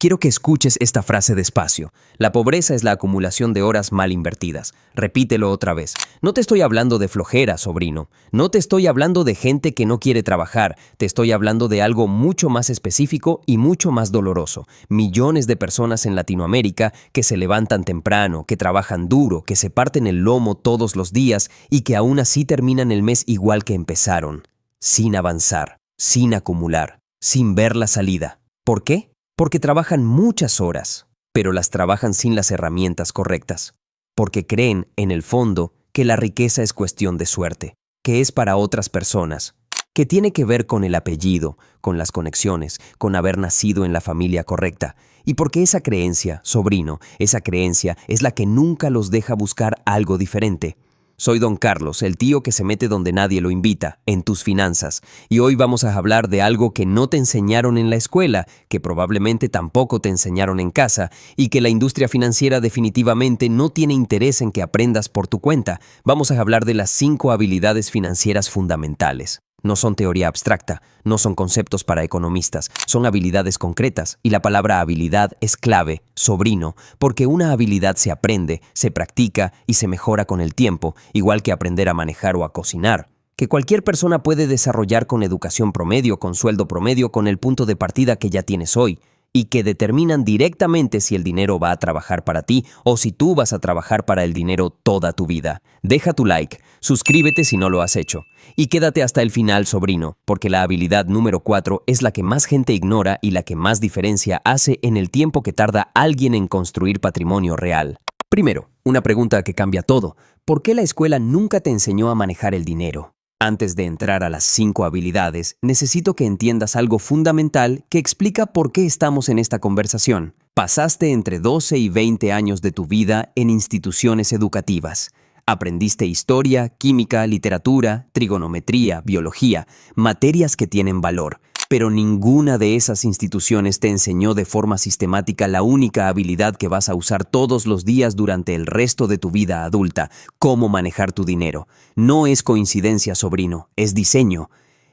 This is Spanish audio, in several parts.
Quiero que escuches esta frase despacio. La pobreza es la acumulación de horas mal invertidas. Repítelo otra vez. No te estoy hablando de flojera, sobrino. No te estoy hablando de gente que no quiere trabajar. Te estoy hablando de algo mucho más específico y mucho más doloroso. Millones de personas en Latinoamérica que se levantan temprano, que trabajan duro, que se parten el lomo todos los días y que aún así terminan el mes igual que empezaron. Sin avanzar, sin acumular, sin ver la salida. ¿Por qué? Porque trabajan muchas horas, pero las trabajan sin las herramientas correctas. Porque creen, en el fondo, que la riqueza es cuestión de suerte, que es para otras personas, que tiene que ver con el apellido, con las conexiones, con haber nacido en la familia correcta. Y porque esa creencia, sobrino, esa creencia es la que nunca los deja buscar algo diferente. Soy Don Carlos, el tío que se mete donde nadie lo invita, en tus finanzas. Y hoy vamos a hablar de algo que no te enseñaron en la escuela, que probablemente tampoco te enseñaron en casa, y que la industria financiera definitivamente no tiene interés en que aprendas por tu cuenta. Vamos a hablar de las 5 habilidades financieras fundamentales. No son teoría abstracta, no son conceptos para economistas, son habilidades concretas, y la palabra habilidad es clave, sobrino, porque una habilidad se aprende, se practica y se mejora con el tiempo, igual que aprender a manejar o a cocinar, que cualquier persona puede desarrollar con educación promedio, con sueldo promedio, con el punto de partida que ya tienes hoy, y que determinan directamente si el dinero va a trabajar para ti o si tú vas a trabajar para el dinero toda tu vida. Deja tu like, suscríbete si no lo has hecho, y quédate hasta el final, sobrino, porque la habilidad número 4 es la que más gente ignora y la que más diferencia hace en el tiempo que tarda alguien en construir patrimonio real. Primero, una pregunta que cambia todo. ¿Por qué la escuela nunca te enseñó a manejar el dinero? Antes de entrar a las 5 habilidades, necesito que entiendas algo fundamental que explica por qué estamos en esta conversación. Pasaste entre 12 y 20 años de tu vida en instituciones educativas. Aprendiste historia, química, literatura, trigonometría, biología, materias que tienen valor. Pero ninguna de esas instituciones te enseñó de forma sistemática la única habilidad que vas a usar todos los días durante el resto de tu vida adulta: cómo manejar tu dinero. No es coincidencia, sobrino, es diseño.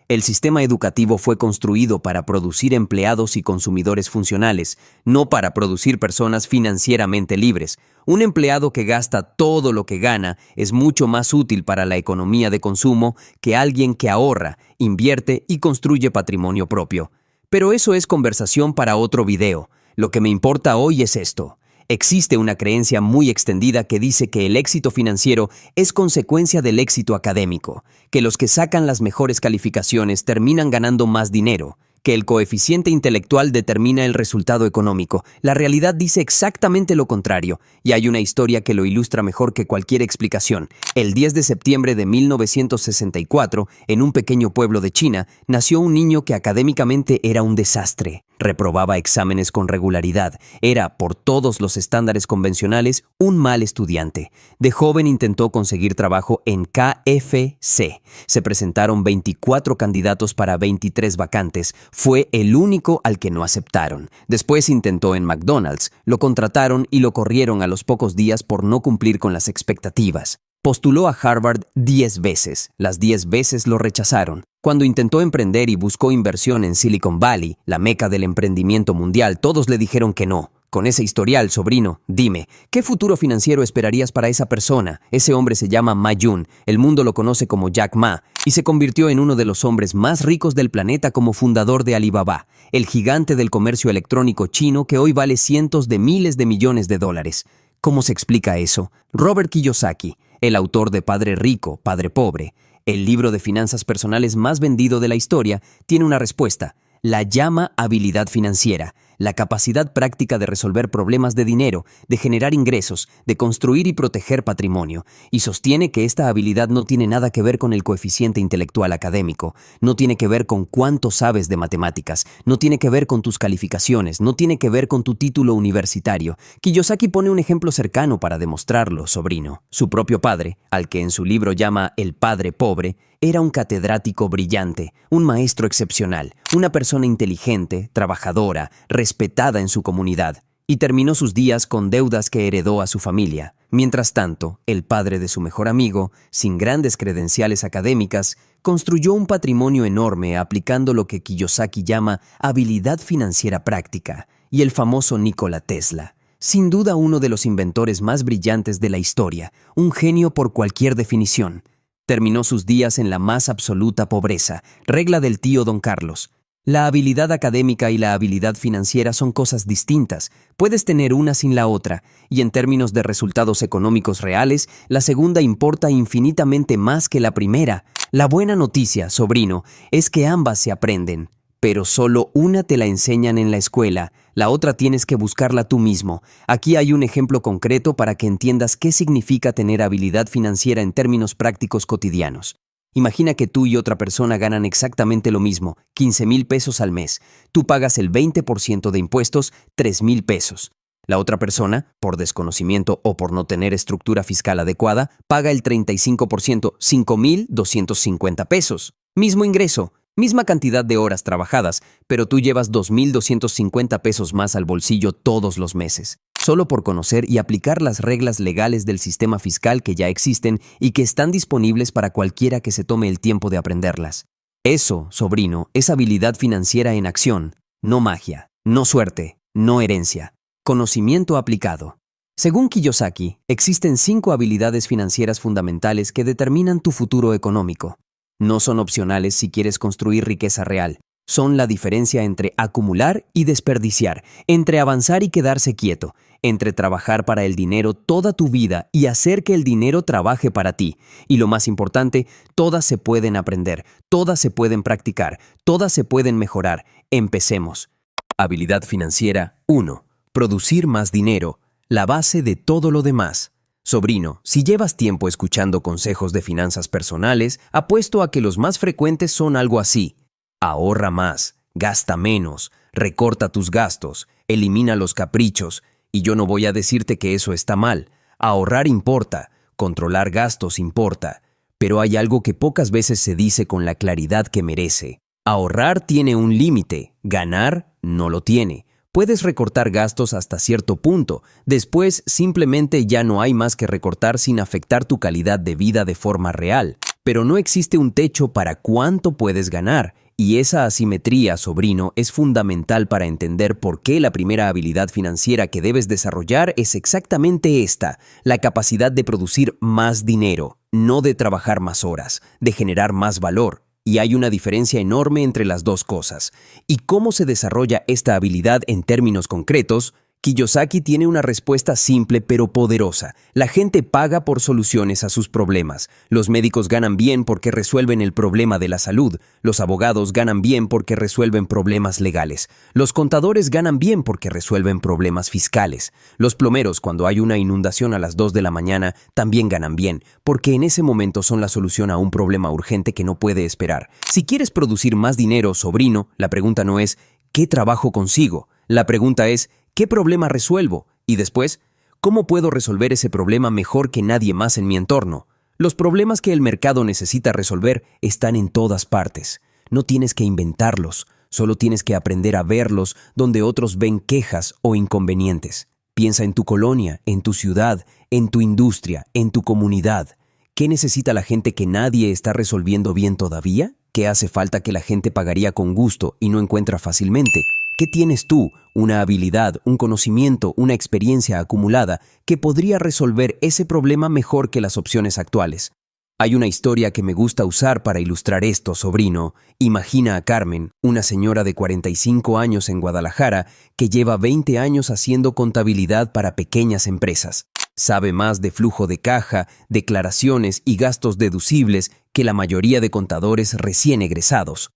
El sistema educativo fue construido para producir empleados y consumidores funcionales, no para producir personas financieramente libres. Un empleado que gasta todo lo que gana es mucho más útil para la economía de consumo que alguien que ahorra, invierte y construye patrimonio propio. Pero eso es conversación para otro video. Lo que me importa hoy es esto. Existe una creencia muy extendida que dice que el éxito financiero es consecuencia del éxito académico, que los que sacan las mejores calificaciones terminan ganando más dinero, que el coeficiente intelectual determina el resultado económico. La realidad dice exactamente lo contrario, y hay una historia que lo ilustra mejor que cualquier explicación. El 10 de septiembre de 1964, en un pequeño pueblo de China, nació un niño que académicamente era un desastre. Reprobaba exámenes con regularidad. Era, por todos los estándares convencionales, un mal estudiante. De joven intentó conseguir trabajo en KFC. Se presentaron 24 candidatos para 23 vacantes. Fue el único al que no aceptaron. Después intentó en McDonald's. Lo contrataron y lo corrieron a los pocos días por no cumplir con las expectativas. Postuló a Harvard 10 veces. Las 10 veces lo rechazaron. Cuando intentó emprender y buscó inversión en Silicon Valley, la meca del emprendimiento mundial, todos le dijeron que no. Con ese historial, sobrino, dime, ¿qué futuro financiero esperarías para esa persona? Ese hombre se llama Ma Yun, el mundo lo conoce como Jack Ma, y se convirtió en uno de los hombres más ricos del planeta como fundador de Alibaba, el gigante del comercio electrónico chino que hoy vale cientos de miles de millones de dólares. ¿Cómo se explica eso? Robert Kiyosaki, el autor de Padre Rico, Padre Pobre, el libro de finanzas personales más vendido de la historia, tiene una respuesta. La llama habilidad financiera, la capacidad práctica de resolver problemas de dinero, de generar ingresos, de construir y proteger patrimonio, y sostiene que esta habilidad no tiene nada que ver con el coeficiente intelectual académico, no tiene que ver con cuánto sabes de matemáticas, no tiene que ver con tus calificaciones, no tiene que ver con tu título universitario. Kiyosaki pone un ejemplo cercano para demostrarlo, sobrino. Su propio padre, al que en su libro llama el Padre Pobre, era un catedrático brillante, un maestro excepcional, una persona inteligente, trabajadora, respetada en su comunidad, y terminó sus días con deudas que heredó a su familia. Mientras tanto, el padre de su mejor amigo, sin grandes credenciales académicas, construyó un patrimonio enorme aplicando lo que Kiyosaki llama habilidad financiera práctica. y el famoso Nikola Tesla. Sin duda uno de los inventores más brillantes de la historia, un genio por cualquier definición. Terminó sus días en la más absoluta pobreza, regla del tío Don Carlos. La habilidad académica y la habilidad financiera son cosas distintas. Puedes tener una sin la otra, y en términos de resultados económicos reales, la segunda importa infinitamente más que la primera. La buena noticia, sobrino, es que ambas se aprenden. Pero solo una te la enseñan en la escuela, la otra tienes que buscarla tú mismo. Aquí hay un ejemplo concreto para que entiendas qué significa tener habilidad financiera en términos prácticos cotidianos. Imagina que tú y otra persona ganan exactamente lo mismo, 15,000 pesos al mes. Tú pagas el 20% de impuestos, 3,000 pesos. La otra persona, por desconocimiento o por no tener estructura fiscal adecuada, paga el 35%, 5,250 pesos. Mismo ingreso, misma cantidad de horas trabajadas, pero tú llevas 2,250 pesos más al bolsillo todos los meses, solo por conocer y aplicar las reglas legales del sistema fiscal que ya existen y que están disponibles para cualquiera que se tome el tiempo de aprenderlas. Eso, sobrino, es habilidad financiera en acción, no magia, no suerte, no herencia. Conocimiento aplicado. Según Kiyosaki, existen 5 habilidades financieras fundamentales que determinan tu futuro económico. No son opcionales si quieres construir riqueza real. Son la diferencia entre acumular y desperdiciar, entre avanzar y quedarse quieto, entre trabajar para el dinero toda tu vida y hacer que el dinero trabaje para ti. Y lo más importante, todas se pueden aprender, todas se pueden practicar, todas se pueden mejorar. Empecemos. Habilidad financiera 1. Producir más dinero, la base de todo lo demás. Sobrino, si llevas tiempo escuchando consejos de finanzas personales, apuesto a que los más frecuentes son algo así. Ahorra más, gasta menos, recorta tus gastos, elimina los caprichos. Y yo no voy a decirte que eso está mal. Ahorrar importa, controlar gastos importa. Pero hay algo que pocas veces se dice con la claridad que merece. Ahorrar tiene un límite, ganar no lo tiene. Puedes recortar gastos hasta cierto punto, después simplemente ya no hay más que recortar sin afectar tu calidad de vida de forma real. Pero no existe un techo para cuánto puedes ganar, y esa asimetría, sobrino, es fundamental para entender por qué la primera habilidad financiera que debes desarrollar es exactamente esta, la capacidad de producir más dinero, no de trabajar más horas, de generar más valor. Y hay una diferencia enorme entre las dos cosas. ¿Y cómo se desarrolla esta habilidad en términos concretos? Kiyosaki tiene una respuesta simple pero poderosa. La gente paga por soluciones a sus problemas. Los médicos ganan bien porque resuelven el problema de la salud. Los abogados ganan bien porque resuelven problemas legales. Los contadores ganan bien porque resuelven problemas fiscales. Los plomeros, cuando hay una inundación a las 2 de la mañana, también ganan bien, porque en ese momento son la solución a un problema urgente que no puede esperar. Si quieres producir más dinero, sobrino, la pregunta no es ¿qué trabajo consigo? La pregunta es ¿qué problema resuelvo? Y después, ¿cómo puedo resolver ese problema mejor que nadie más en mi entorno? Los problemas que el mercado necesita resolver están en todas partes. No tienes que inventarlos, solo tienes que aprender a verlos donde otros ven quejas o inconvenientes. Piensa en tu colonia, en tu ciudad, en tu industria, en tu comunidad. ¿Qué necesita la gente que nadie está resolviendo bien todavía? ¿Qué hace falta que la gente pagaría con gusto y no encuentra fácilmente? ¿Qué tienes tú, una habilidad, un conocimiento, una experiencia acumulada que podría resolver ese problema mejor que las opciones actuales? Hay una historia que me gusta usar para ilustrar esto, sobrino. Imagina a Carmen, una señora de 45 años en Guadalajara que lleva 20 años haciendo contabilidad para pequeñas empresas. Sabe más de flujo de caja, declaraciones y gastos deducibles que la mayoría de contadores recién egresados.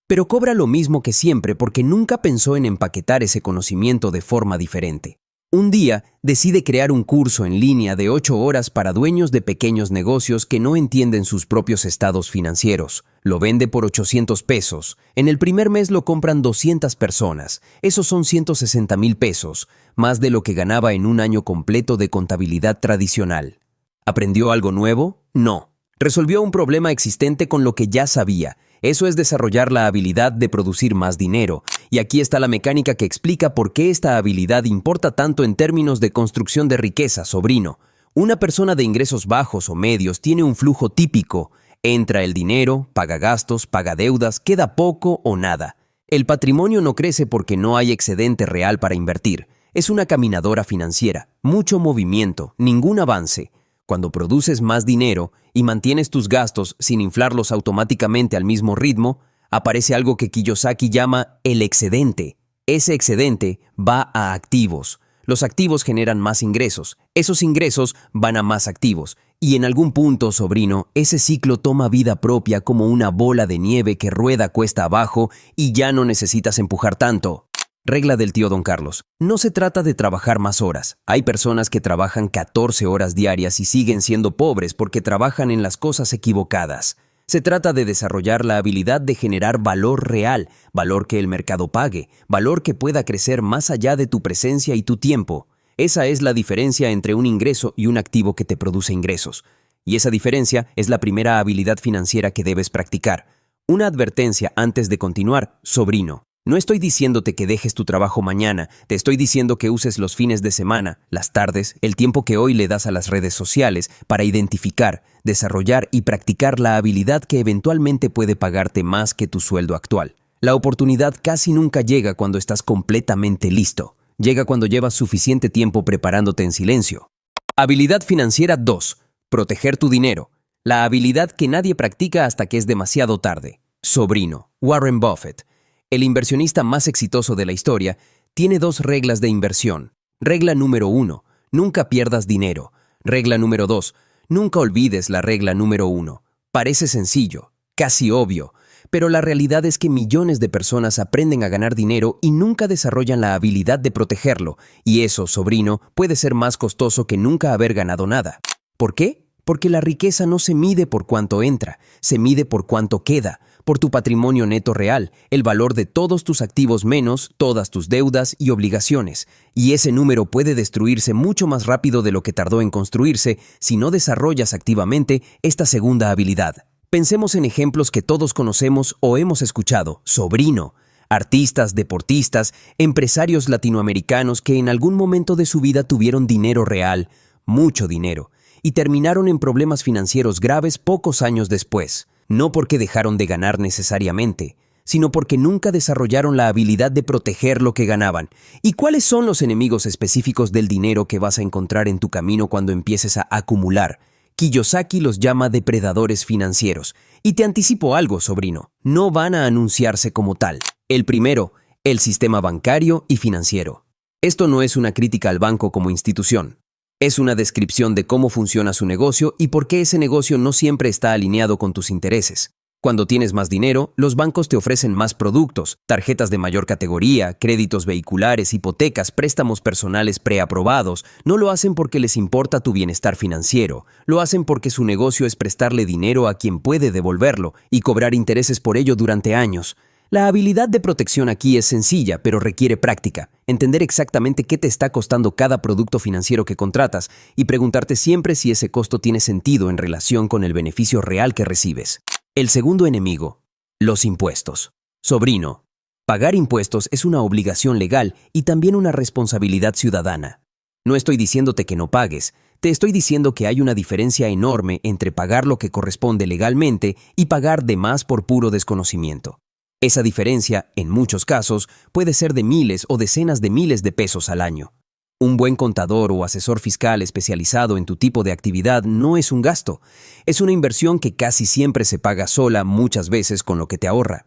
Pero cobra lo mismo que siempre porque nunca pensó en empaquetar ese conocimiento de forma diferente. Un día, decide crear un curso en línea de 8 horas para dueños de pequeños negocios que no entienden sus propios estados financieros. Lo vende por 800 pesos. En el primer mes lo compran 200 personas. Esos son 160,000 pesos, más de lo que ganaba en un año completo de contabilidad tradicional. ¿Aprendió algo nuevo? No. Resolvió un problema existente con lo que ya sabía. Eso es desarrollar la habilidad de producir más dinero. Y aquí está la mecánica que explica por qué esta habilidad importa tanto en términos de construcción de riqueza, sobrino. Una persona de ingresos bajos o medios tiene un flujo típico. Entra el dinero, paga gastos, paga deudas, queda poco o nada. El patrimonio no crece porque no hay excedente real para invertir. Es una caminadora financiera, mucho movimiento, ningún avance. Cuando produces más dinero y mantienes tus gastos sin inflarlos automáticamente al mismo ritmo, aparece algo que Kiyosaki llama el excedente. Ese excedente va a activos. Los activos generan más ingresos. Esos ingresos van a más activos. Y en algún punto, sobrino, ese ciclo toma vida propia como una bola de nieve que rueda cuesta abajo y ya no necesitas empujar tanto. Regla del tío Don Carlos. No se trata de trabajar más horas. Hay personas que trabajan 14 horas diarias y siguen siendo pobres porque trabajan en las cosas equivocadas. Se trata de desarrollar la habilidad de generar valor real, valor que el mercado pague, valor que pueda crecer más allá de tu presencia y tu tiempo. Esa es la diferencia entre un ingreso y un activo que te produce ingresos. Y esa diferencia es la primera habilidad financiera que debes practicar. Una advertencia antes de continuar, sobrino. No estoy diciéndote que dejes tu trabajo mañana, te estoy diciendo que uses los fines de semana, las tardes, el tiempo que hoy le das a las redes sociales para identificar, desarrollar y practicar la habilidad que eventualmente puede pagarte más que tu sueldo actual. La oportunidad casi nunca llega cuando estás completamente listo. Llega cuando llevas suficiente tiempo preparándote en silencio. Habilidad financiera 2. Proteger tu dinero. La habilidad que nadie practica hasta que es demasiado tarde. Sobrino, Warren Buffett. El inversionista más exitoso de la historia tiene 2 reglas de inversión. Regla número 1, nunca pierdas dinero. Regla número 2, nunca olvides la regla número 1. Parece sencillo, casi obvio, pero la realidad es que millones de personas aprenden a ganar dinero y nunca desarrollan la habilidad de protegerlo, y eso, sobrino, puede ser más costoso que nunca haber ganado nada. ¿Por qué? Porque la riqueza no se mide por cuánto entra, se mide por cuánto queda, por tu patrimonio neto real, el valor de todos tus activos menos todas tus deudas y obligaciones. Y ese número puede destruirse mucho más rápido de lo que tardó en construirse si no desarrollas activamente esta segunda habilidad. Pensemos en ejemplos que todos conocemos o hemos escuchado, sobrino. Artistas, deportistas, empresarios latinoamericanos que en algún momento de su vida tuvieron dinero real, mucho dinero, y terminaron en problemas financieros graves pocos años después. No porque dejaron de ganar necesariamente, sino porque nunca desarrollaron la habilidad de proteger lo que ganaban. ¿Y cuáles son los enemigos específicos del dinero que vas a encontrar en tu camino cuando empieces a acumular? Kiyosaki los llama depredadores financieros. Y te anticipo algo, sobrino, no van a anunciarse como tal. El primero, el sistema bancario y financiero. Esto no es una crítica al banco como institución. Es una descripción de cómo funciona su negocio y por qué ese negocio no siempre está alineado con tus intereses. Cuando tienes más dinero, los bancos te ofrecen más productos, tarjetas de mayor categoría, créditos vehiculares, hipotecas, préstamos personales preaprobados. No lo hacen porque les importa tu bienestar financiero, lo hacen porque su negocio es prestarle dinero a quien puede devolverlo y cobrar intereses por ello durante años. La habilidad de protección aquí es sencilla, pero requiere práctica. Entender exactamente qué te está costando cada producto financiero que contratas y preguntarte siempre si ese costo tiene sentido en relación con el beneficio real que recibes. El segundo enemigo, los impuestos. Sobrino, pagar impuestos es una obligación legal y también una responsabilidad ciudadana. No estoy diciéndote que no pagues, te estoy diciendo que hay una diferencia enorme entre pagar lo que corresponde legalmente y pagar de más por puro desconocimiento. Esa diferencia, en muchos casos, puede ser de miles o decenas de miles de pesos al año. Un buen contador o asesor fiscal especializado en tu tipo de actividad no es un gasto. Es una inversión que casi siempre se paga sola, muchas veces con lo que te ahorra.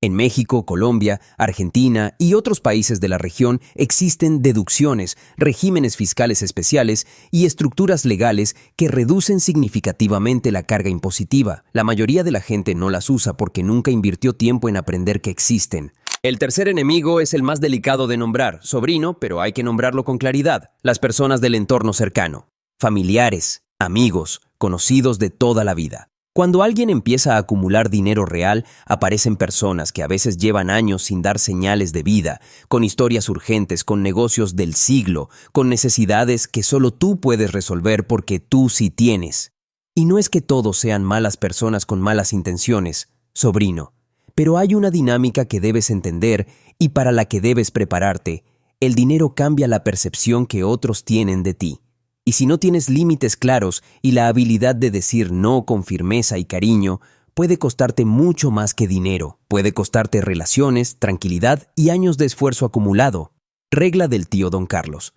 En México, Colombia, Argentina y otros países de la región existen deducciones, regímenes fiscales especiales y estructuras legales que reducen significativamente la carga impositiva. La mayoría de la gente no las usa porque nunca invirtió tiempo en aprender que existen. El tercer enemigo es el más delicado de nombrar, sobrino, pero hay que nombrarlo con claridad. Las personas del entorno cercano, familiares, amigos, conocidos de toda la vida. Cuando alguien empieza a acumular dinero real, aparecen personas que a veces llevan años sin dar señales de vida, con historias urgentes, con negocios del siglo, con necesidades que solo tú puedes resolver porque tú sí tienes. Y no es que todos sean malas personas con malas intenciones, sobrino, pero hay una dinámica que debes entender y para la que debes prepararte. El dinero cambia la percepción que otros tienen de ti. Y si no tienes límites claros y la habilidad de decir no con firmeza y cariño, puede costarte mucho más que dinero. Puede costarte relaciones, tranquilidad y años de esfuerzo acumulado. Regla del tío Don Carlos.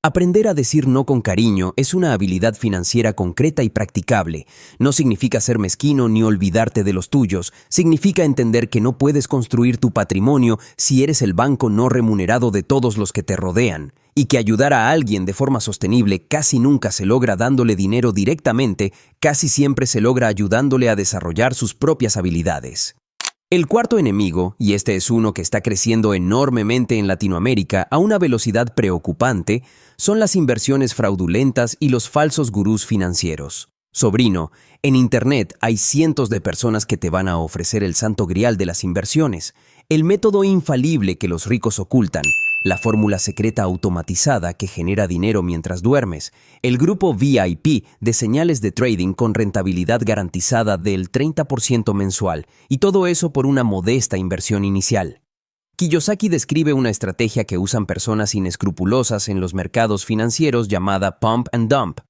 Aprender a decir no con cariño es una habilidad financiera concreta y practicable. No significa ser mezquino ni olvidarte de los tuyos. Significa entender que no puedes construir tu patrimonio si eres el banco no remunerado de todos los que te rodean, y que ayudar a alguien de forma sostenible casi nunca se logra dándole dinero directamente, casi siempre se logra ayudándole a desarrollar sus propias habilidades. El cuarto enemigo, y este es uno que está creciendo enormemente en Latinoamérica a una velocidad preocupante, son las inversiones fraudulentas y los falsos gurús financieros. Sobrino, en Internet hay cientos de personas que te van a ofrecer el santo grial de las inversiones, el método infalible que los ricos ocultan, la fórmula secreta automatizada que genera dinero mientras duermes, el grupo VIP de señales de trading con rentabilidad garantizada del 30% mensual, y todo eso por una modesta inversión inicial. Kiyosaki describe una estrategia que usan personas inescrupulosas en los mercados financieros llamada pump and dump.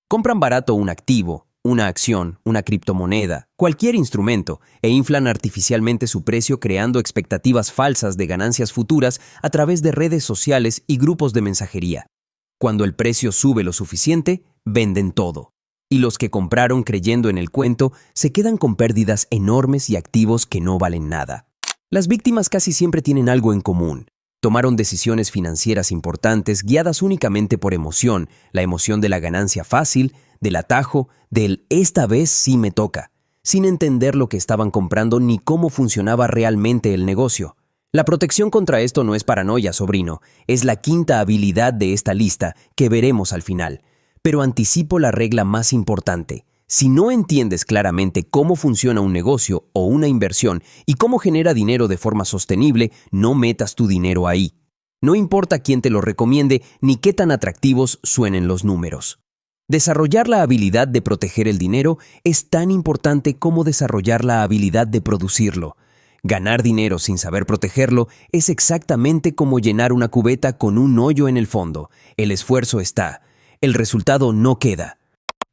Compran barato un activo, una acción, una criptomoneda, cualquier instrumento, e inflan artificialmente su precio creando expectativas falsas de ganancias futuras a través de redes sociales y grupos de mensajería. Cuando el precio sube lo suficiente, venden todo. Y los que compraron creyendo en el cuento se quedan con pérdidas enormes y activos que no valen nada. Las víctimas casi siempre tienen algo en común. Tomaron decisiones financieras importantes guiadas únicamente por emoción, la emoción de la ganancia fácil, del atajo, del "esta vez sí me toca", sin entender lo que estaban comprando ni cómo funcionaba realmente el negocio. La protección contra esto no es paranoia, sobrino, es la quinta habilidad de esta lista que veremos al final. Pero anticipo la regla más importante. Si no entiendes claramente cómo funciona un negocio o una inversión y cómo genera dinero de forma sostenible, no metas tu dinero ahí. No importa quién te lo recomiende ni qué tan atractivos suenen los números. Desarrollar la habilidad de proteger el dinero es tan importante como desarrollar la habilidad de producirlo. Ganar dinero sin saber protegerlo es exactamente como llenar una cubeta con un hoyo en el fondo. El esfuerzo está, el resultado no queda.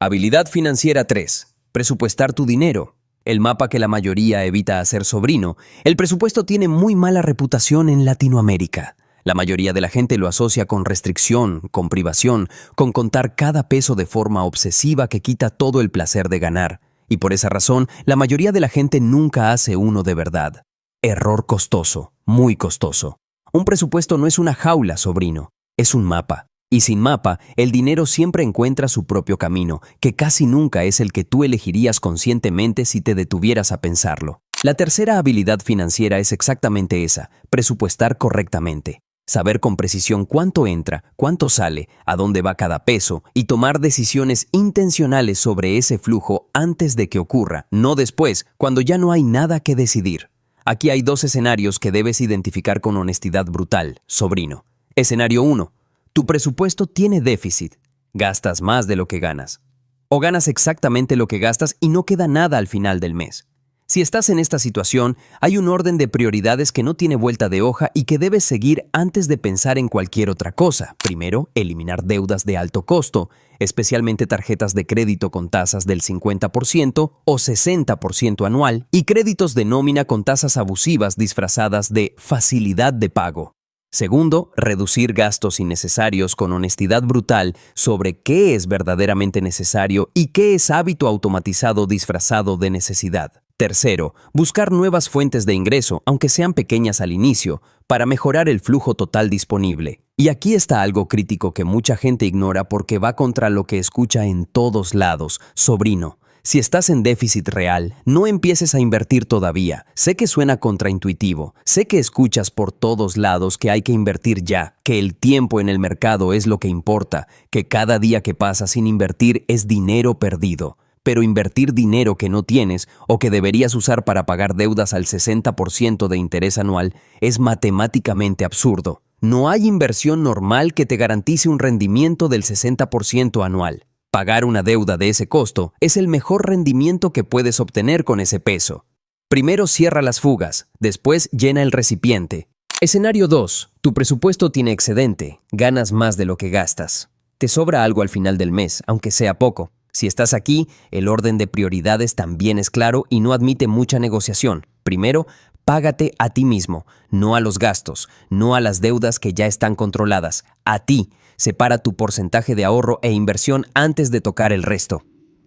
Habilidad financiera 3. Presupuestar tu dinero. El mapa que la mayoría evita hacer, sobrino. El presupuesto tiene muy mala reputación en Latinoamérica. La mayoría de la gente lo asocia con restricción, con privación, con contar cada peso de forma obsesiva que quita todo el placer de ganar. Y por esa razón, la mayoría de la gente nunca hace uno de verdad. Error costoso, muy costoso. Un presupuesto no es una jaula, sobrino, es un mapa. Y sin mapa, el dinero siempre encuentra su propio camino, que casi nunca es el que tú elegirías conscientemente si te detuvieras a pensarlo. La tercera habilidad financiera es exactamente esa, presupuestar correctamente. Saber con precisión cuánto entra, cuánto sale, a dónde va cada peso y tomar decisiones intencionales sobre ese flujo antes de que ocurra, no después, cuando ya no hay nada que decidir. Aquí hay dos escenarios que debes identificar con honestidad brutal, sobrino. Escenario 1. Tu presupuesto tiene déficit. Gastas más de lo que ganas. O ganas exactamente lo que gastas y no queda nada al final del mes. Si estás en esta situación, hay un orden de prioridades que no tiene vuelta de hoja y que debes seguir antes de pensar en cualquier otra cosa. Primero, eliminar deudas de alto costo, especialmente tarjetas de crédito con tasas del 50% o 60% anual y créditos de nómina con tasas abusivas disfrazadas de facilidad de pago. Segundo, reducir gastos innecesarios con honestidad brutal sobre qué es verdaderamente necesario y qué es hábito automatizado disfrazado de necesidad. Tercero, buscar nuevas fuentes de ingreso, aunque sean pequeñas al inicio, para mejorar el flujo total disponible. Y aquí está algo crítico que mucha gente ignora porque va contra lo que escucha en todos lados, sobrino. Si estás en déficit real, no empieces a invertir todavía. Sé que suena contraintuitivo. Sé que escuchas por todos lados que hay que invertir ya, que el tiempo en el mercado es lo que importa, que cada día que pasa sin invertir es dinero perdido. Pero invertir dinero que no tienes o que deberías usar para pagar deudas al 60% de interés anual es matemáticamente absurdo. No hay inversión normal que te garantice un rendimiento del 60% anual. Pagar una deuda de ese costo es el mejor rendimiento que puedes obtener con ese peso. Primero cierra las fugas, después llena el recipiente. Escenario 2. Tu presupuesto tiene excedente, ganas más de lo que gastas. Te sobra algo al final del mes, aunque sea poco. Si estás aquí, el orden de prioridades también es claro y no admite mucha negociación. Primero, págate a ti mismo, no a los gastos, no a las deudas que ya están controladas. A ti. Separa tu porcentaje de ahorro e inversión antes de tocar el resto.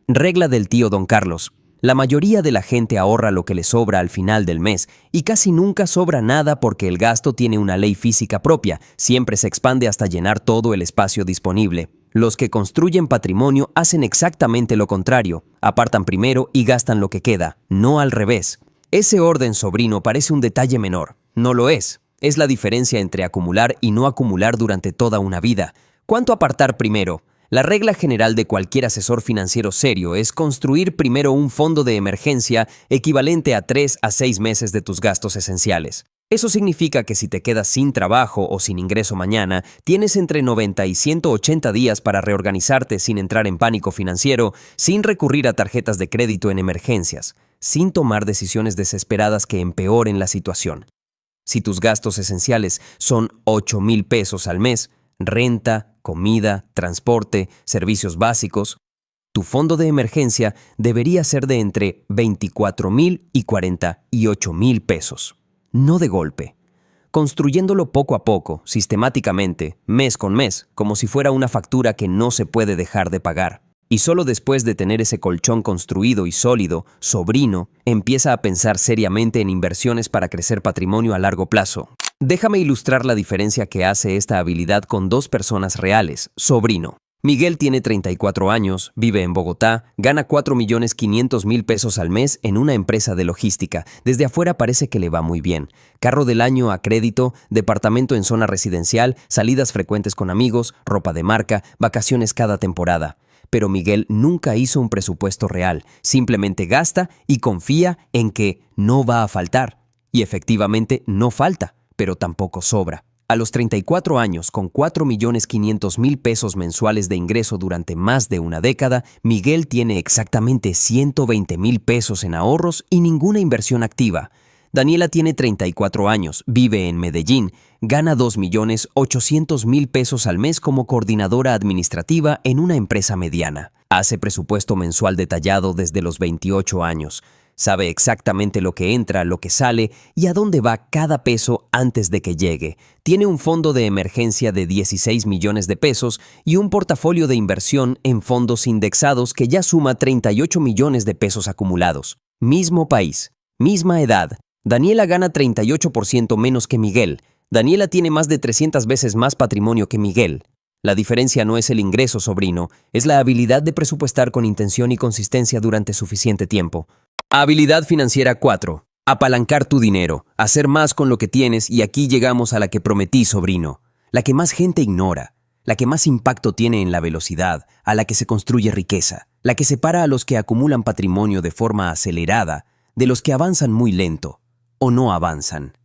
Regla del tío Don Carlos. La mayoría de la gente ahorra lo que le sobra al final del mes y casi nunca sobra nada porque el gasto tiene una ley física propia, siempre se expande hasta llenar todo el espacio disponible. Los que construyen patrimonio hacen exactamente lo contrario, apartan primero y gastan lo que queda, no al revés. Ese orden, sobrino, parece un detalle menor. No lo es. Es la diferencia entre acumular y no acumular durante toda una vida. ¿Cuánto apartar primero? La regla general de cualquier asesor financiero serio es construir primero un fondo de emergencia equivalente a 3 a 6 meses de tus gastos esenciales. Eso significa que si te quedas sin trabajo o sin ingreso mañana, tienes entre 90 y 180 días para reorganizarte sin entrar en pánico financiero, sin recurrir a tarjetas de crédito en emergencias, sin tomar decisiones desesperadas que empeoren la situación. Si tus gastos esenciales son 8,000 pesos al mes, renta, comida, transporte, servicios básicos, tu fondo de emergencia debería ser de entre 24,000 y 48,000 pesos. No de golpe. Construyéndolo poco a poco, sistemáticamente, mes con mes, como si fuera una factura que no se puede dejar de pagar. Y solo después de tener ese colchón construido y sólido, sobrino, empieza a pensar seriamente en inversiones para crecer patrimonio a largo plazo. Déjame ilustrar la diferencia que hace esta habilidad con dos personas reales, sobrino. Miguel tiene 34 años, vive en Bogotá, gana 4,500,000 pesos al mes en una empresa de logística. Desde afuera parece que le va muy bien. Carro del año a crédito, departamento en zona residencial, salidas frecuentes con amigos, ropa de marca, vacaciones cada temporada. Pero Miguel nunca hizo un presupuesto real, simplemente gasta y confía en que no va a faltar. Y efectivamente no falta, pero tampoco sobra. A los 34 años, con 4,500,000 pesos mensuales de ingreso durante más de una década, Miguel tiene exactamente 120,000 pesos en ahorros y ninguna inversión activa. Daniela tiene 34 años, vive en Medellín, gana 2,800,000 pesos al mes como coordinadora administrativa en una empresa mediana. Hace presupuesto mensual detallado desde los 28 años. Sabe exactamente lo que entra, lo que sale y a dónde va cada peso antes de que llegue. Tiene un fondo de emergencia de 16 millones de pesos y un portafolio de inversión en fondos indexados que ya suma 38 millones de pesos acumulados. Mismo país, misma edad. Daniela gana 38% menos que Miguel. Daniela tiene más de 300 veces más patrimonio que Miguel. La diferencia no es el ingreso, sobrino, es la habilidad de presupuestar con intención y consistencia durante suficiente tiempo. Habilidad financiera 4. Apalancar tu dinero, hacer más con lo que tienes y aquí llegamos a la que prometí, sobrino. La que más gente ignora, la que más impacto tiene en la velocidad, a la que se construye riqueza, la que separa a los que acumulan patrimonio de forma acelerada de los que avanzan muy lento o no avanzan.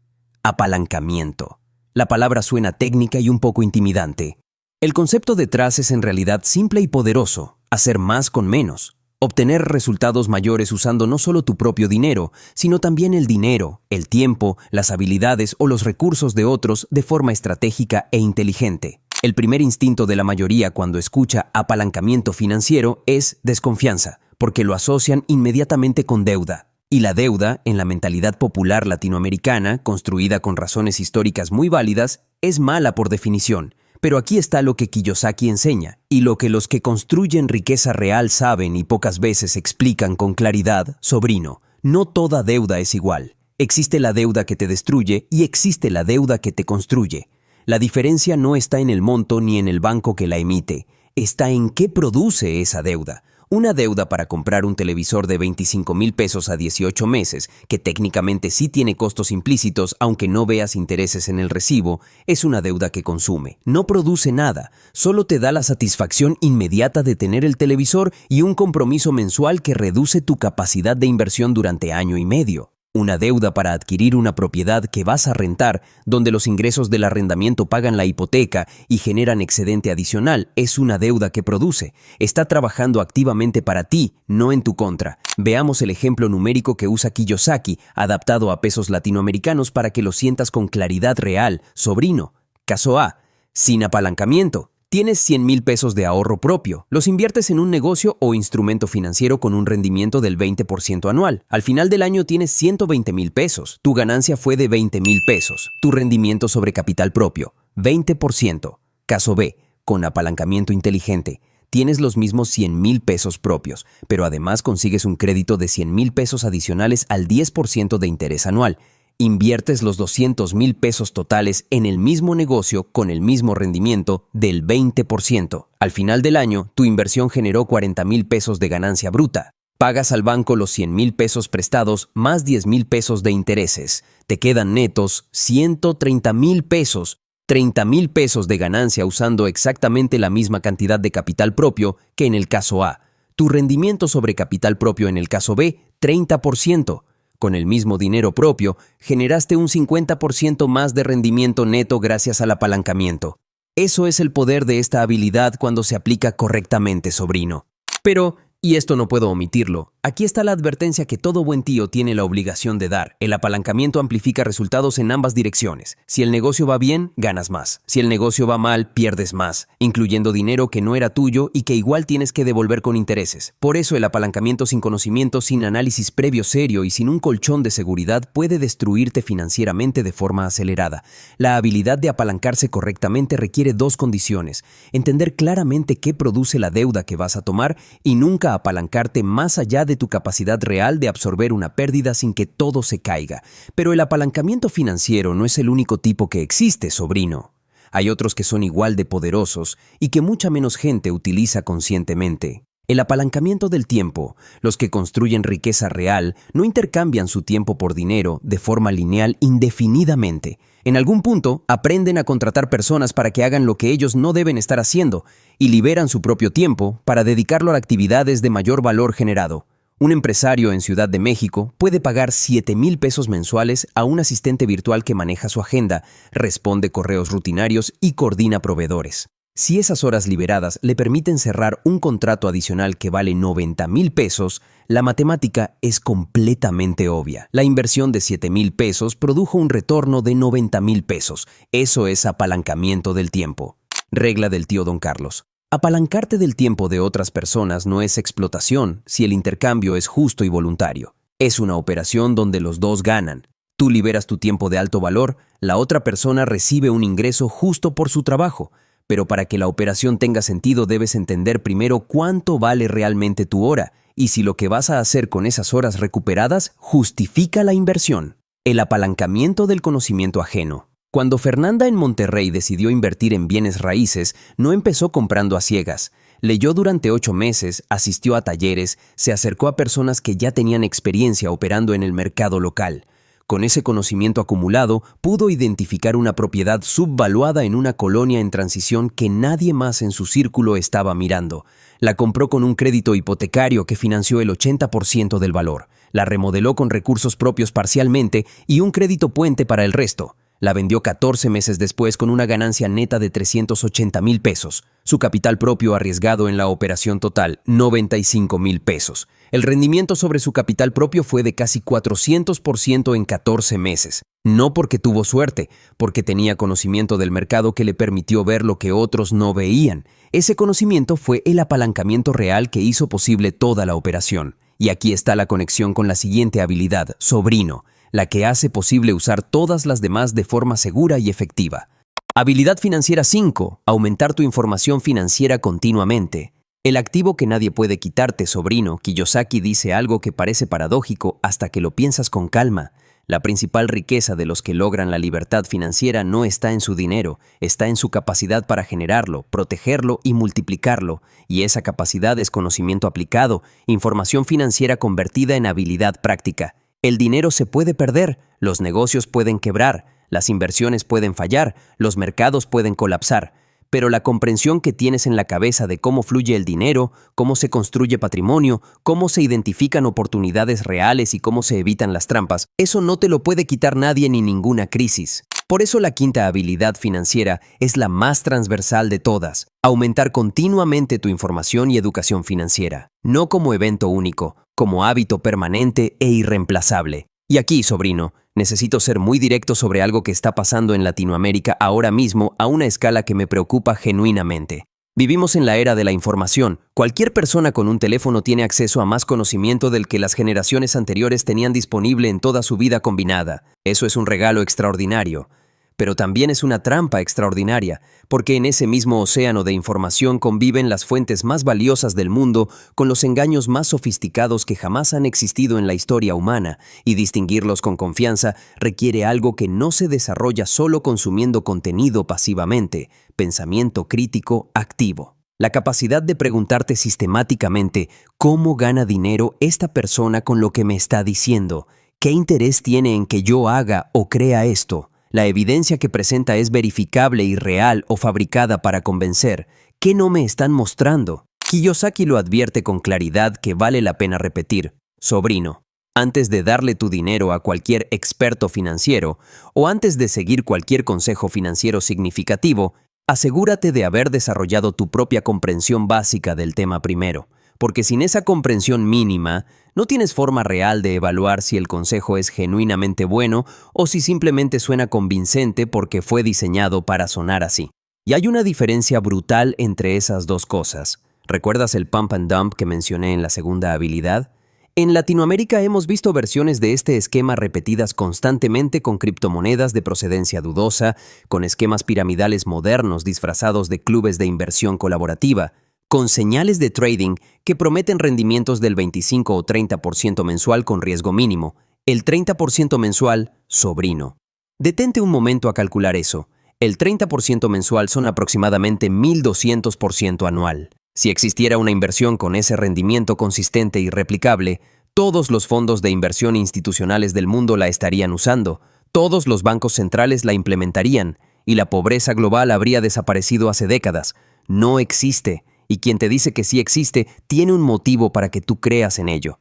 Apalancamiento. La palabra suena técnica y un poco intimidante. El concepto detrás es en realidad simple y poderoso, hacer más con menos. Obtener resultados mayores usando no solo tu propio dinero, sino también el dinero, el tiempo, las habilidades o los recursos de otros de forma estratégica e inteligente. El primer instinto de la mayoría cuando escucha apalancamiento financiero es desconfianza, porque lo asocian inmediatamente con deuda. Y la deuda, en la mentalidad popular latinoamericana, construida con razones históricas muy válidas, es mala por definición. Pero aquí está lo que Kiyosaki enseña, y lo que los que construyen riqueza real saben y pocas veces explican con claridad, sobrino. No toda deuda es igual. Existe la deuda que te destruye y existe la deuda que te construye. La diferencia no está en el monto ni en el banco que la emite, está en qué produce esa deuda. Una deuda para comprar un televisor de 25,000 pesos a 18 meses, que técnicamente sí tiene costos implícitos aunque no veas intereses en el recibo, es una deuda que consume. No produce nada, solo te da la satisfacción inmediata de tener el televisor y un compromiso mensual que reduce tu capacidad de inversión durante año y medio. Una deuda para adquirir una propiedad que vas a rentar, donde los ingresos del arrendamiento pagan la hipoteca y generan excedente adicional, es una deuda que produce. Está trabajando activamente para ti, no en tu contra. Veamos el ejemplo numérico que usa Kiyosaki, adaptado a pesos latinoamericanos para que lo sientas con claridad real. Sobrino. Caso A. Sin apalancamiento. Tienes 100,000 pesos de ahorro propio. Los inviertes en un negocio o instrumento financiero con un rendimiento del 20% anual. Al final del año tienes 120,000 pesos. Tu ganancia fue de 20,000 pesos. Tu rendimiento sobre capital propio, 20%. Caso B, con apalancamiento inteligente. Tienes los mismos 100,000 pesos propios, pero además consigues un crédito de 100,000 pesos adicionales al 10% de interés anual. Inviertes los 200,000 pesos totales en el mismo negocio con el mismo rendimiento del 20%. Al final del año, tu inversión generó 40,000 pesos de ganancia bruta. Pagas al banco los 100,000 pesos prestados más 10,000 pesos de intereses. Te quedan netos 130,000 pesos, 30,000 pesos de ganancia usando exactamente la misma cantidad de capital propio que en el caso A. Tu rendimiento sobre capital propio en el caso B, 30%. Con el mismo dinero propio, generaste un 50% más de rendimiento neto gracias al apalancamiento. Eso es el poder de esta habilidad cuando se aplica correctamente, sobrino. Pero, y esto no puedo omitirlo, aquí está la advertencia que todo buen tío tiene la obligación de dar. El apalancamiento amplifica resultados en ambas direcciones. Si el negocio va bien, ganas más. Si el negocio va mal, pierdes más, incluyendo dinero que no era tuyo y que igual tienes que devolver con intereses. Por eso el apalancamiento sin conocimiento, sin análisis previo serio y sin un colchón de seguridad puede destruirte financieramente de forma acelerada. La habilidad de apalancarse correctamente requiere dos condiciones: entender claramente qué produce la deuda que vas a tomar y nunca apalancarte más allá de tu capacidad real de absorber una pérdida sin que todo se caiga. Pero el apalancamiento financiero no es el único tipo que existe, sobrino. Hay otros que son igual de poderosos y que mucha menos gente utiliza conscientemente. El apalancamiento del tiempo. Los que construyen riqueza real no intercambian su tiempo por dinero de forma lineal indefinidamente. En algún punto, aprenden a contratar personas para que hagan lo que ellos no deben estar haciendo y liberan su propio tiempo para dedicarlo a actividades de mayor valor generado. Un empresario en Ciudad de México puede pagar 7,000 pesos mensuales a un asistente virtual que maneja su agenda, responde correos rutinarios y coordina proveedores. Si esas horas liberadas le permiten cerrar un contrato adicional que vale 90,000 pesos, la matemática es completamente obvia. La inversión de 7,000 pesos produjo un retorno de 90,000 pesos. Eso es apalancamiento del tiempo. Regla del tío Don Carlos. Apalancarte del tiempo de otras personas no es explotación si el intercambio es justo y voluntario. Es una operación donde los dos ganan. Tú liberas tu tiempo de alto valor, la otra persona recibe un ingreso justo por su trabajo. Pero para que la operación tenga sentido debes entender primero cuánto vale realmente tu hora y si lo que vas a hacer con esas horas recuperadas justifica la inversión. El apalancamiento del conocimiento ajeno. Cuando Fernanda en Monterrey decidió invertir en bienes raíces, no empezó comprando a ciegas. Leyó durante 8 meses, asistió a talleres, se acercó a personas que ya tenían experiencia operando en el mercado local. Con ese conocimiento acumulado, pudo identificar una propiedad subvaluada en una colonia en transición que nadie más en su círculo estaba mirando. La compró con un crédito hipotecario que financió el 80% del valor. La remodeló con recursos propios parcialmente y un crédito puente para el resto. La vendió 14 meses después con una ganancia neta de 380,000 pesos. Su capital propio arriesgado en la operación total, 95,000 pesos. El rendimiento sobre su capital propio fue de casi 400% en 14 meses. No porque tuvo suerte, porque tenía conocimiento del mercado que le permitió ver lo que otros no veían. Ese conocimiento fue el apalancamiento real que hizo posible toda la operación. Y aquí está la conexión con la siguiente habilidad, sobrino, la que hace posible usar todas las demás de forma segura y efectiva. Habilidad financiera 5. Aumentar tu información financiera continuamente. El activo que nadie puede quitarte, sobrino. Kiyosaki dice algo que parece paradójico hasta que lo piensas con calma. La principal riqueza de los que logran la libertad financiera no está en su dinero, está en su capacidad para generarlo, protegerlo y multiplicarlo. Y esa capacidad es conocimiento aplicado, información financiera convertida en habilidad práctica. El dinero se puede perder, los negocios pueden quebrar, las inversiones pueden fallar, los mercados pueden colapsar, pero la comprensión que tienes en la cabeza de cómo fluye el dinero, cómo se construye patrimonio, cómo se identifican oportunidades reales y cómo se evitan las trampas, eso no te lo puede quitar nadie ni ninguna crisis. Por eso la quinta habilidad financiera es la más transversal de todas, aumentar continuamente tu información y educación financiera, no como evento único, como hábito permanente e irreemplazable. Y aquí, sobrino, Necesito ser muy directo sobre algo que está pasando en Latinoamérica ahora mismo a una escala que me preocupa genuinamente. Vivimos en la era de la información. Cualquier persona con un teléfono tiene acceso a más conocimiento del que las generaciones anteriores tenían disponible en toda su vida combinada. Eso es un regalo extraordinario. Pero también es una trampa extraordinaria, porque en ese mismo océano de información conviven las fuentes más valiosas del mundo con los engaños más sofisticados que jamás han existido en la historia humana, y distinguirlos con confianza requiere algo que no se desarrolla solo consumiendo contenido pasivamente: pensamiento crítico activo. La capacidad de preguntarte sistemáticamente cómo gana dinero esta persona con lo que me está diciendo, qué interés tiene en que yo haga o crea esto. La evidencia que presenta es verificable y real o fabricada para convencer. ¿Qué no me están mostrando? Kiyosaki lo advierte con claridad que vale la pena repetir. Sobrino, antes de darle tu dinero a cualquier experto financiero o antes de seguir cualquier consejo financiero significativo, asegúrate de haber desarrollado tu propia comprensión básica del tema primero, porque sin esa comprensión mínima, no tienes forma real de evaluar si el consejo es genuinamente bueno o si simplemente suena convincente porque fue diseñado para sonar así. Y hay una diferencia brutal entre esas dos cosas. ¿Recuerdas el pump and dump que mencioné en la segunda habilidad? En Latinoamérica hemos visto versiones de este esquema repetidas constantemente con criptomonedas de procedencia dudosa, con esquemas piramidales modernos disfrazados de clubes de inversión colaborativa, con señales de trading que prometen rendimientos del 25 o 30% mensual con riesgo mínimo. El 30% mensual, sobrino. Detente un momento a calcular eso. El 30% mensual son aproximadamente 1.200% anual. Si existiera una inversión con ese rendimiento consistente y replicable, todos los fondos de inversión institucionales del mundo la estarían usando, todos los bancos centrales la implementarían, y la pobreza global habría desaparecido hace décadas. No existe. Y quien te dice que sí existe, tiene un motivo para que tú creas en ello.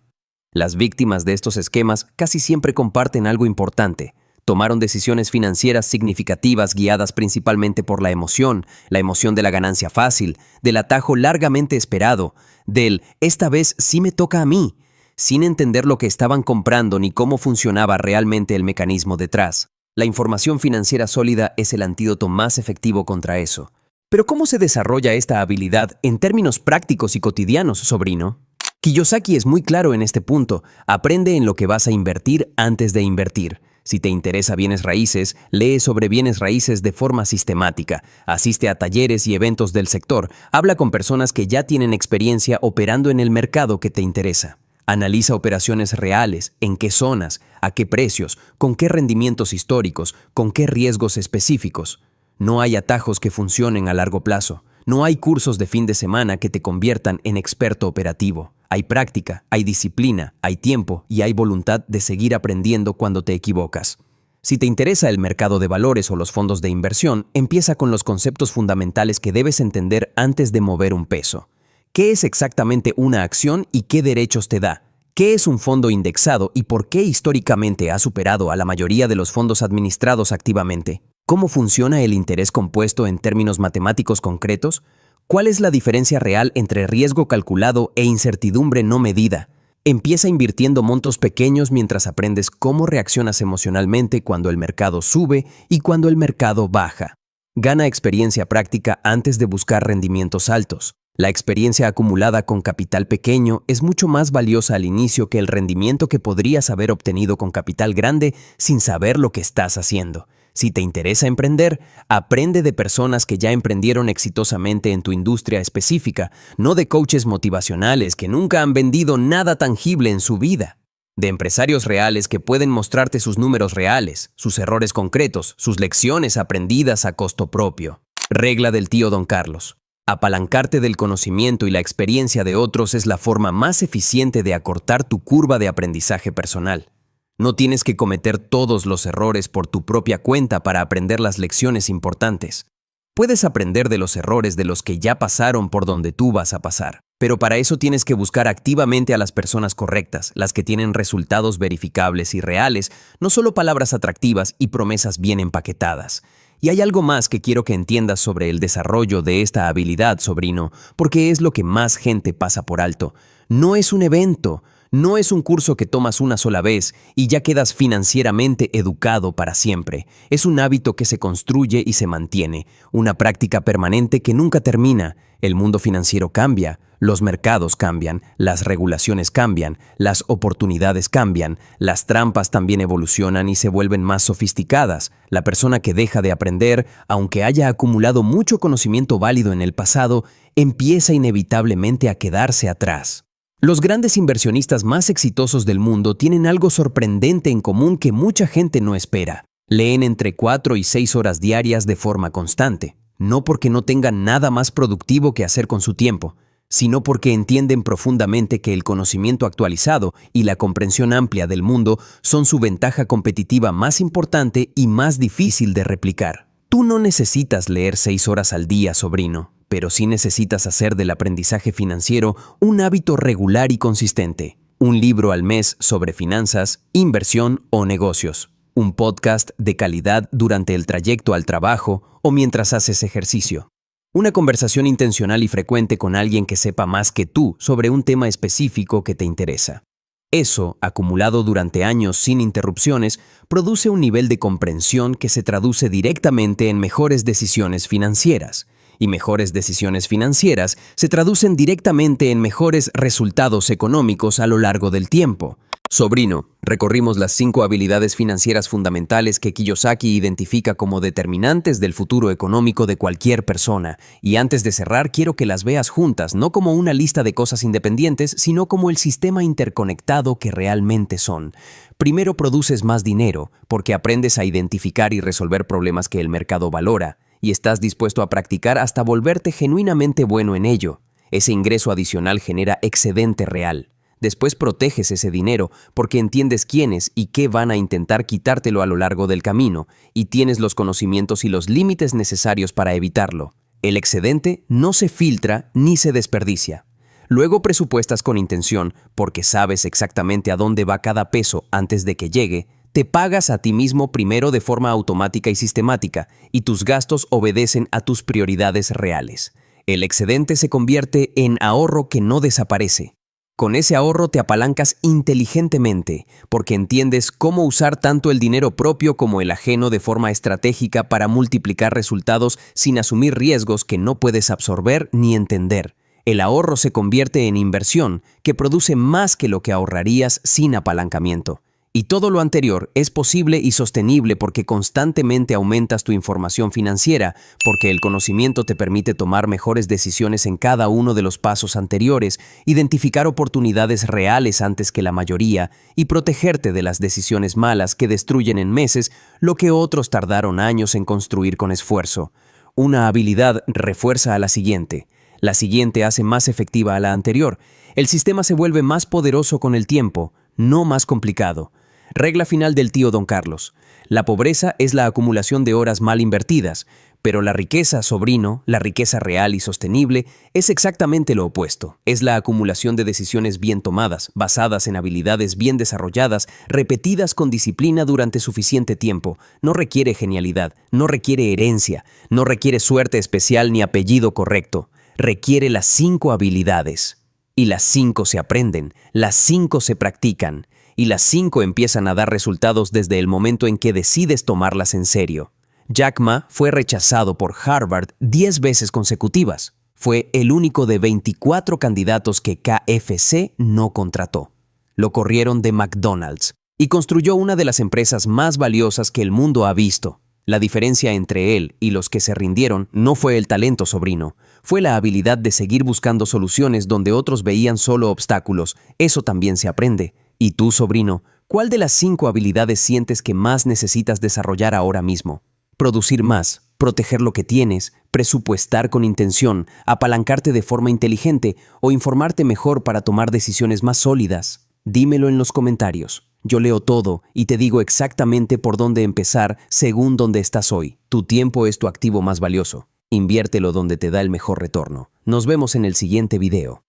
Las víctimas de estos esquemas casi siempre comparten algo importante. Tomaron decisiones financieras significativas guiadas principalmente por la emoción de la ganancia fácil, del atajo largamente esperado, del "esta vez sí me toca a mí", sin entender lo que estaban comprando ni cómo funcionaba realmente el mecanismo detrás. La información financiera sólida es el antídoto más efectivo contra eso. Pero ¿cómo se desarrolla esta habilidad en términos prácticos y cotidianos, sobrino? Kiyosaki es muy claro en este punto. Aprende en lo que vas a invertir antes de invertir. Si te interesa bienes raíces, lee sobre bienes raíces de forma sistemática. Asiste a talleres y eventos del sector. Habla con personas que ya tienen experiencia operando en el mercado que te interesa. Analiza operaciones reales, en qué zonas, a qué precios, con qué rendimientos históricos, con qué riesgos específicos. No hay atajos que funcionen a largo plazo. No hay cursos de fin de semana que te conviertan en experto operativo. Hay práctica, hay disciplina, hay tiempo y hay voluntad de seguir aprendiendo cuando te equivocas. Si te interesa el mercado de valores o los fondos de inversión, empieza con los conceptos fundamentales que debes entender antes de mover un peso. ¿Qué es exactamente una acción y qué derechos te da? ¿Qué es un fondo indexado y por qué históricamente ha superado a la mayoría de los fondos administrados activamente? ¿Cómo funciona el interés compuesto en términos matemáticos concretos? ¿Cuál es la diferencia real entre riesgo calculado e incertidumbre no medida? Empieza invirtiendo montos pequeños mientras aprendes cómo reaccionas emocionalmente cuando el mercado sube y cuando el mercado baja. Gana experiencia práctica antes de buscar rendimientos altos. La experiencia acumulada con capital pequeño es mucho más valiosa al inicio que el rendimiento que podrías haber obtenido con capital grande sin saber lo que estás haciendo. Si te interesa emprender, aprende de personas que ya emprendieron exitosamente en tu industria específica, no de coaches motivacionales que nunca han vendido nada tangible en su vida. De empresarios reales que pueden mostrarte sus números reales, sus errores concretos, sus lecciones aprendidas a costo propio. Regla del tío Don Carlos. Apalancarte del conocimiento y la experiencia de otros es la forma más eficiente de acortar tu curva de aprendizaje personal. No tienes que cometer todos los errores por tu propia cuenta para aprender las lecciones importantes. Puedes aprender de los errores de los que ya pasaron por donde tú vas a pasar. Pero para eso tienes que buscar activamente a las personas correctas, las que tienen resultados verificables y reales, no solo palabras atractivas y promesas bien empaquetadas. Y hay algo más que quiero que entiendas sobre el desarrollo de esta habilidad, sobrino, porque es lo que más gente pasa por alto. No es un evento. No es un curso que tomas una sola vez y ya quedas financieramente educado para siempre. Es un hábito que se construye y se mantiene, una práctica permanente que nunca termina. El mundo financiero cambia, los mercados cambian, las regulaciones cambian, las oportunidades cambian, las trampas también evolucionan y se vuelven más sofisticadas. La persona que deja de aprender, aunque haya acumulado mucho conocimiento válido en el pasado, empieza inevitablemente a quedarse atrás. Los grandes inversionistas más exitosos del mundo tienen algo sorprendente en común que mucha gente no espera. Leen entre 4 y 6 horas diarias de forma constante, no porque no tengan nada más productivo que hacer con su tiempo, sino porque entienden profundamente que el conocimiento actualizado y la comprensión amplia del mundo son su ventaja competitiva más importante y más difícil de replicar. Tú no necesitas leer 6 horas al día, sobrino, pero sí necesitas hacer del aprendizaje financiero un hábito regular y consistente. Un libro al mes sobre finanzas, inversión o negocios. Un podcast de calidad durante el trayecto al trabajo o mientras haces ejercicio. Una conversación intencional y frecuente con alguien que sepa más que tú sobre un tema específico que te interesa. Eso, acumulado durante años sin interrupciones, produce un nivel de comprensión que se traduce directamente en mejores decisiones financieras. Y mejores decisiones financieras se traducen directamente en mejores resultados económicos a lo largo del tiempo. Sobrino, recorrimos las 5 habilidades financieras fundamentales que Kiyosaki identifica como determinantes del futuro económico de cualquier persona. Y antes de cerrar, quiero que las veas juntas, no como una lista de cosas independientes, sino como el sistema interconectado que realmente son. Primero, produces más dinero, porque aprendes a identificar y resolver problemas que el mercado valora, y estás dispuesto a practicar hasta volverte genuinamente bueno en ello. Ese ingreso adicional genera excedente real. Después proteges ese dinero porque entiendes quiénes y qué van a intentar quitártelo a lo largo del camino y tienes los conocimientos y los límites necesarios para evitarlo. El excedente no se filtra ni se desperdicia. Luego presupuestas con intención porque sabes exactamente a dónde va cada peso antes de que llegue. Te pagas a ti mismo primero de forma automática y sistemática y tus gastos obedecen a tus prioridades reales. El excedente se convierte en ahorro que no desaparece. Con ese ahorro te apalancas inteligentemente porque entiendes cómo usar tanto el dinero propio como el ajeno de forma estratégica para multiplicar resultados sin asumir riesgos que no puedes absorber ni entender. El ahorro se convierte en inversión que produce más que lo que ahorrarías sin apalancamiento. Y todo lo anterior es posible y sostenible porque constantemente aumentas tu información financiera, porque el conocimiento te permite tomar mejores decisiones en cada uno de los pasos anteriores, identificar oportunidades reales antes que la mayoría y protegerte de las decisiones malas que destruyen en meses lo que otros tardaron años en construir con esfuerzo. Una habilidad refuerza a la siguiente hace más efectiva a la anterior. El sistema se vuelve más poderoso con el tiempo, no más complicado. Regla final del tío Don Carlos. La pobreza es la acumulación de horas mal invertidas, pero la riqueza, sobrino, la riqueza real y sostenible, es exactamente lo opuesto. Es la acumulación de decisiones bien tomadas, basadas en habilidades bien desarrolladas, repetidas con disciplina durante suficiente tiempo. No requiere genialidad, no requiere herencia, no requiere suerte especial ni apellido correcto. Requiere las 5 habilidades. Y las 5 se aprenden, las 5 se practican. Y las 5 empiezan a dar resultados desde el momento en que decides tomarlas en serio. Jack Ma fue rechazado por Harvard 10 veces consecutivas. Fue el único de 24 candidatos que KFC no contrató. Lo corrieron de McDonald's y construyó una de las empresas más valiosas que el mundo ha visto. La diferencia entre él y los que se rindieron no fue el talento, sobrino. Fue la habilidad de seguir buscando soluciones donde otros veían solo obstáculos. Eso también se aprende. ¿Y tú, sobrino, cuál de las 5 habilidades sientes que más necesitas desarrollar ahora mismo? Producir más, proteger lo que tienes, presupuestar con intención, apalancarte de forma inteligente o informarte mejor para tomar decisiones más sólidas. Dímelo en los comentarios. Yo leo todo y te digo exactamente por dónde empezar según dónde estás hoy. Tu tiempo es tu activo más valioso. Inviértelo donde te da el mejor retorno. Nos vemos en el siguiente video.